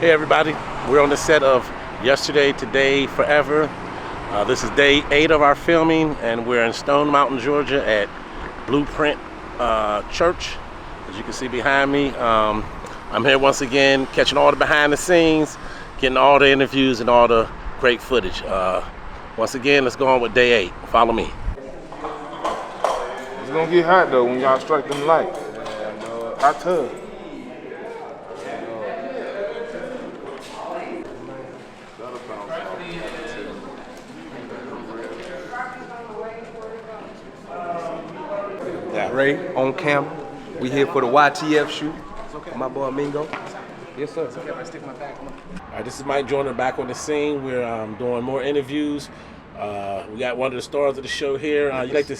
Hey everybody, we're on the set of Yesterday, Today, Forever. This is day 8 of our filming, and we're in Stone Mountain, Georgia at Blueprint Church, as you can see behind me. I'm here once again, catching all the behind the scenes, getting all the interviews and all the great footage. Once again, let's go on with day 8. Follow me. It's gonna get hot though when y'all strike them lights. Hot tub. Ray on camera. We here for the YTF shoot. Okay. My boy Mingo. Yes, sir. It's okay if I stick my back on. All right, this is Mike Joyner back on the scene. We're doing more interviews. We got one of the stars of the show here. You'd like to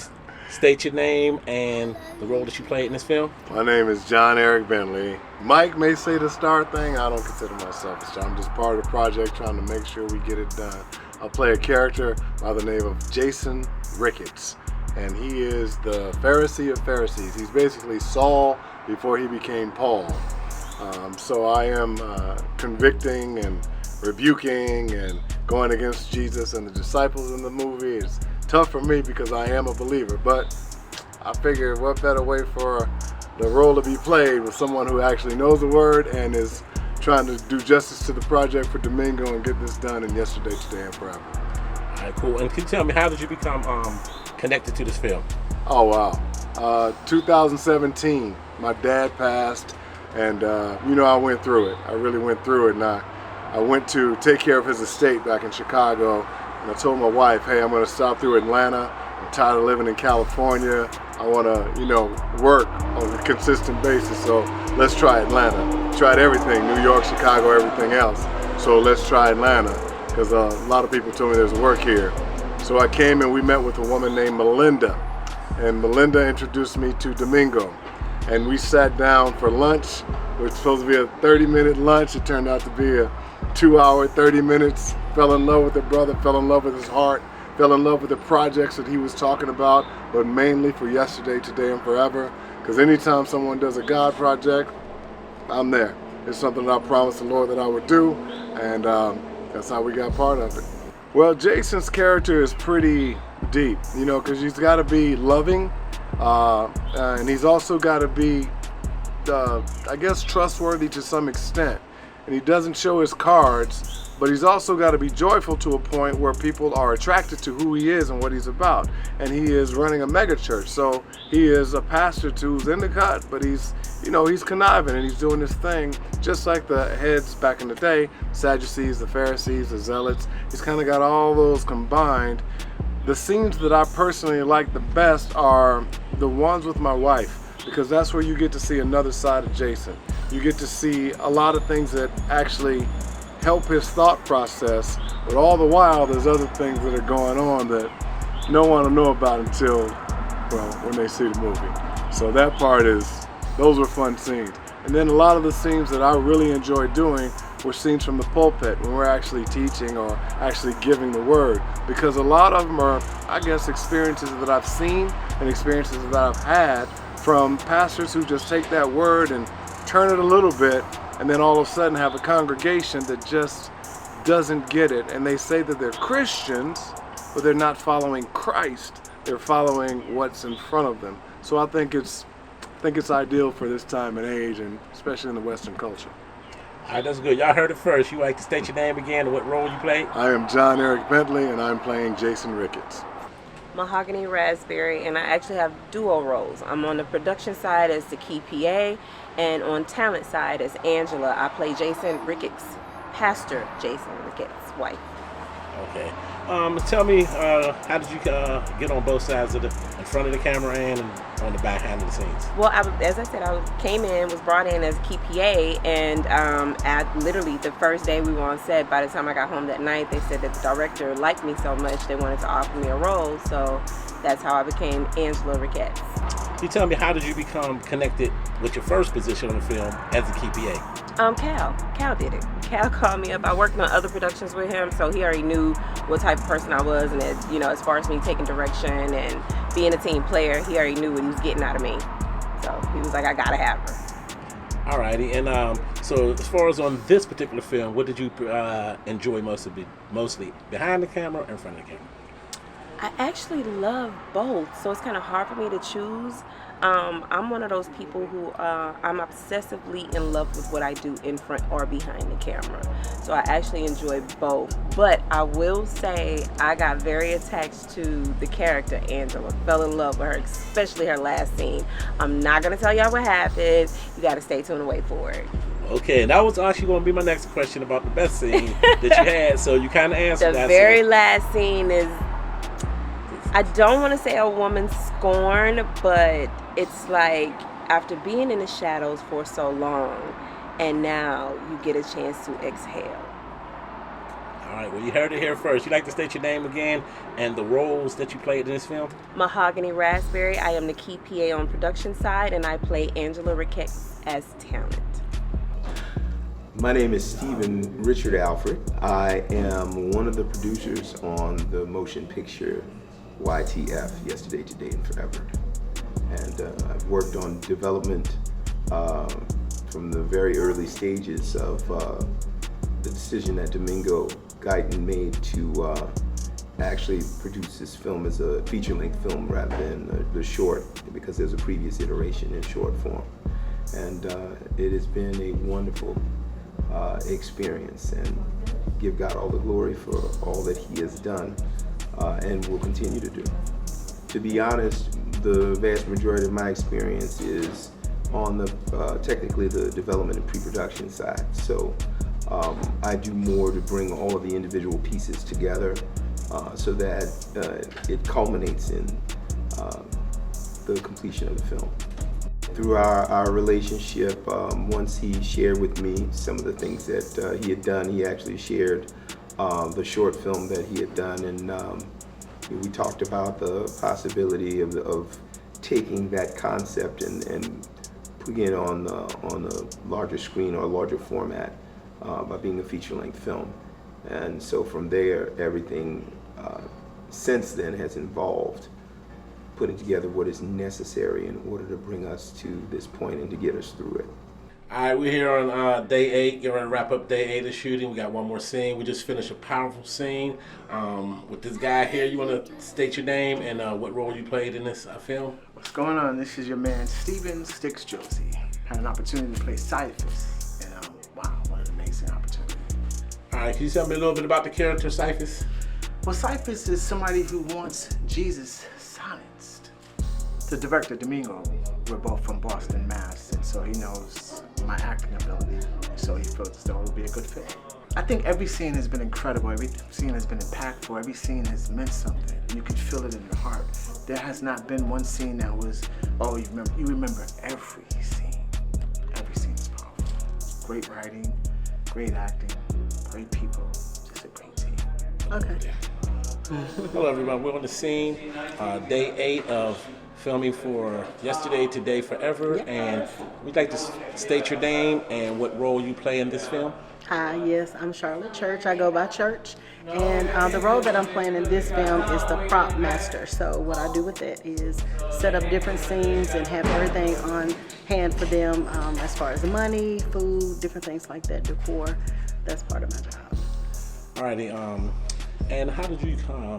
state your name and the role that you played in this film? My name is John Eric Bentley. Mike may say the star thing. I don't consider myself a star. I'm just part of the project trying to make sure we get it done. I'll play a character by the name of Jason Ricketts. And he is the Pharisee of Pharisees. He's basically Saul before he became Paul. So I am convicting and rebuking and going against Jesus and the disciples in the movie. It's tough for me because I am a believer, but I figure what better way for the role to be played with someone who actually knows the word and is trying to do justice to the project for Domingo and get this done in Yesterday, Today, and Forever. All right, cool. And can you tell me, how did you become connected to this film? Oh wow, 2017, my dad passed, and I went through it. I really went through it, and I went to take care of his estate back in Chicago, and I told my wife, hey, I'm going to stop through Atlanta. I'm tired of living in California. I want to, work on a consistent basis, so let's try Atlanta. Tried everything, New York, Chicago, everything else, so let's try Atlanta, because a lot of people told me there's work here. So I came and we met with a woman named Melinda, and Melinda introduced me to Domingo, and we sat down for lunch. It was supposed to be a 30-minute lunch. It turned out to be a 2-hour, 30 minutes. Fell in love with the brother, fell in love with his heart, fell in love with the projects that he was talking about, but mainly for Yesterday, Today, and Forever, because anytime someone does a God project, I'm there. It's something that I promised the Lord that I would do, and that's how we got part of it. Well, Jason's character is pretty deep, because he's got to be loving, and he's also got to be, trustworthy to some extent. And he doesn't show his cards, but he's also got to be joyful to a point where people are attracted to who he is and what he's about. And he is running a mega church, so he is a pastor who's in the cut, but he's conniving and he's doing his thing, just like the heads back in the day, Sadducees, the Pharisees, the Zealots. He's kind of got all those combined. The scenes that I personally like the best are the ones with my wife, because that's where you get to see another side of Jason. You get to see a lot of things that actually help his thought process, but all the while there's other things that are going on that no one will know about until, when they see the movie. So that part those were fun scenes. And then a lot of the scenes that I really enjoy doing were scenes from the pulpit, when we're actually teaching or actually giving the word, because a lot of them are, experiences that I've seen and experiences that I've had from pastors who just take that word and turn it a little bit, and then all of a sudden have a congregation that just doesn't get it, and they say that they're Christians, but they're not following Christ. They're following what's in front of them. So I think it's ideal for this time and age, and especially in the Western culture. All right, that's good. Y'all heard it first. You like to state your name again and what role you played? I am John Eric Bentley, and I'm playing Jason Ricketts. Mahogany Raspberry, and I actually have duo roles. I'm on the production side as the key PA, and on talent side as Angela. I play Jason Ricketts, Pastor Jason Ricketts' wife. Okay. Tell me, how did you get on both sides of in front of the camera and on the back hand of the scenes? Well, as I said, I came in, was brought in as key PA, and literally the first day we were on set, by the time I got home that night, they said that the director liked me so much they wanted to offer me a role, so that's how I became Angela Ricketts. You tell me, how did you become connected with your first position on the film as a key PA? Cal did it. Cal called me up. I worked on other productions with him, so he already knew what type of person I was, and that, as far as me taking direction and being a team player, he already knew what he was getting out of me. So he was like, I gotta have her. Alrighty, and so as far as on this particular film, what did you enjoy mostly behind the camera or in front of the camera? I actually love both, so it's kind of hard for me to choose. I'm one of those people who I'm obsessively in love with what I do in front or behind the camera. So I actually enjoy both. But I will say I got very attached to the character Angela. Fell in love with her, especially her last scene. I'm not gonna tell y'all what happened. You gotta stay tuned and wait for it. Okay, that was actually going to be my next question about the best scene that you had. So you kind of answered that. The very last scene is, I don't want to say a woman scorned, but it's like after being in the shadows for so long, and now you get a chance to exhale. All right, well, you heard it here first. You'd like to state your name again and the roles that you played in this film? Mahogany Raspberry. I am the key PA on production side, and I play Angela Rickett as Talent. My name is Stephen Richard Alfred. I am one of the producers on the motion picture YTF, Yesterday, Today, and Forever. And I've worked on development from the very early stages of the decision that Domingo Guyton made to actually produce this film as a feature-length film rather than the short, because there's a previous iteration in short form. And it has been a wonderful experience, and give God all the glory for all that He has done and will continue to do. To be honest, the vast majority of my experience is on the technically the development and pre-production side. So I do more to bring all of the individual pieces together so that it culminates in the completion of the film. Through our relationship, once he shared with me some of the things that he had done, he actually shared the short film that he had done, and we talked about the possibility of taking that concept and putting it on a larger screen or a larger format by being a feature-length film. And so from there, everything since then has involved putting together what is necessary in order to bring us to this point and to get us through it. All right, we're here on day 8. You're going to wrap up day 8 of shooting. We got one more scene. We just finished a powerful scene with this guy here. You want to state your name and what role you played in this film? What's going on? This is your man, Steven Sticks Josie. Had an opportunity to play Cyphus, and wow, what an amazing opportunity. All right, can you tell me a little bit about the character Cyphus? Well, Cyphus is somebody who wants Jesus silenced. The director, Domingo, we're both from Boston, Mass, and so he knows my acting ability, so he feels as though it would be a good fit. I think every scene has been incredible, every scene has been impactful, every scene has meant something. You can feel it in your heart. There has not been one scene that was, oh, you remember every scene. Every scene is powerful. Great writing, great acting, great people, just a great team. Okay. Hello everyone, we're on the scene, day 8 of filming for Yesterday, Today, Forever, and we'd like to state your name and what role you play in this film. Hi, yes, I'm Charlotte Church. I go by Church, and the role that I'm playing in this film is the prop master. So what I do with that is set up different scenes and have everything on hand for them as far as money, food, different things like that, decor. That's part of my job. Alrighty, and how did you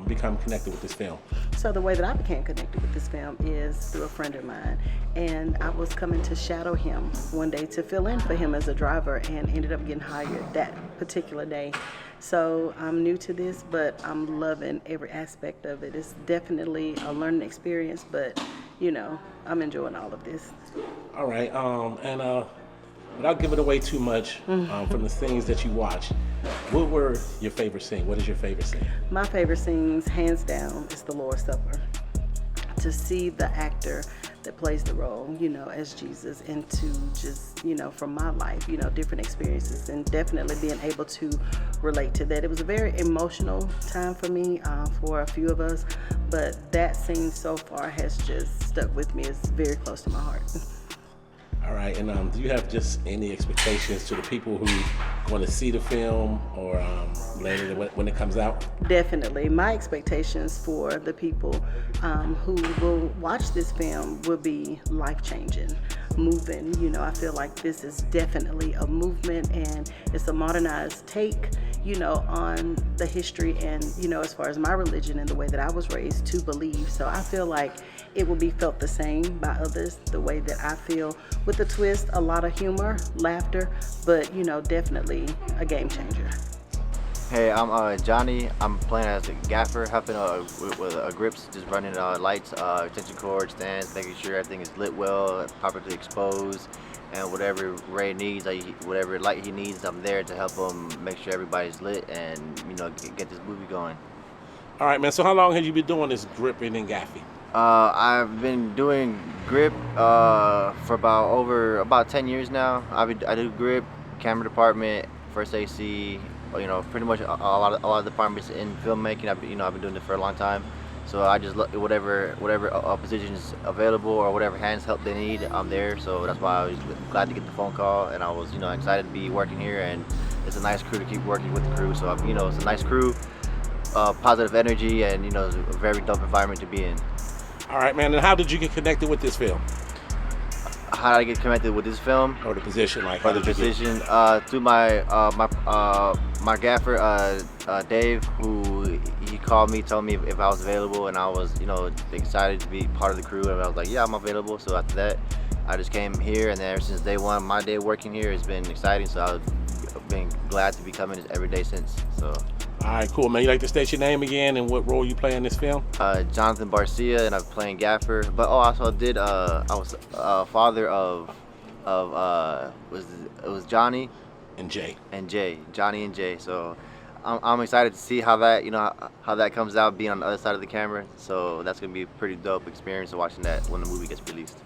become connected with this film? So the way that I became connected with this film is through a friend of mine, and I was coming to shadow him one day to fill in for him as a driver, and ended up getting hired that particular day. So I'm new to this, but I'm loving every aspect of it. It's definitely a learning experience, but you know, I'm enjoying all of this. All right, and without giving away too much from the scenes that you watched, what were your favorite scene? What is your favorite scene? My favorite scenes, hands down, is the Lord's Supper. To see the actor that plays the role, you know, as Jesus, and to just, you know, from my life, you know, different experiences, and definitely being able to relate to that. It was a very emotional time for me, for a few of us, but that scene so far has just stuck with me. It's very close to my heart. All right, and do you have just any expectations to the people who want to see the film or later when it comes out? Definitely. My expectations for the people who will watch this film will be life-changing. moving. You know, I feel like this is definitely a movement, and it's a modernized take, you know, on the history and, you know, as far as my religion and the way that I was raised to believe. So I feel like it will be felt the same by others the way that I feel, with a twist, a lot of humor, laughter, but, you know, definitely a game changer. Hey, I'm Johnny. I'm playing as a gaffer, helping with grips, just running lights, extension cords, stands, making sure everything is lit well, properly exposed, and whatever Ray needs, whatever light he needs, I'm there to help him make sure everybody's lit and, you know, get this movie going. All right, man. So how long have you been doing this gripping and gaffing? I've been doing grip for about 10 years now. I do grip, camera department, first AC. You know, pretty much a lot of departments in filmmaking. I've been doing it for a long time. So I just look at whatever positions available or whatever hands help they need, I'm there. So that's why I was glad to get the phone call, and I was, you know, excited to be working here. And it's a nice crew to keep working with the crew. So, you know, it's a nice crew, positive energy, and, you know, it's a very dope environment to be in. All right, man. And how did you get connected with this film? How did I get connected with this film? Or the position, like Or the position? Through my my gaffer, Dave, who he called me, told me if I was available, and I was, you know, excited to be part of the crew, and I was like, yeah, I'm available. So after that, I just came here, and then ever since day one, my day working here has been exciting. So I've been glad to be coming every day since. So. All right, cool, man. You like to state your name again and what role you play in this film? Jonathan Barcia, and I'm playing gaffer. But also did I was father of it was Johnny and Jay. Johnny and Jay. So I'm excited to see how that, you know, how that comes out, being on the other side of the camera. So that's gonna be a pretty dope experience of watching that when the movie gets released.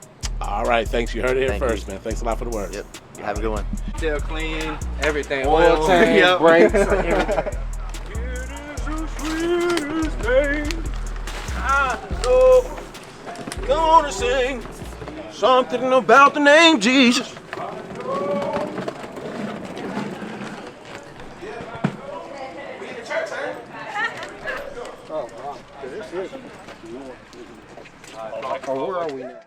All right, thanks. You heard it here first, man. Thanks a lot for the word. Yep. Have a good one. Still clean, everything. Oil tank, Yep. brakes, everything. I know gonna sing something about the name Jesus. Oh, where are we now?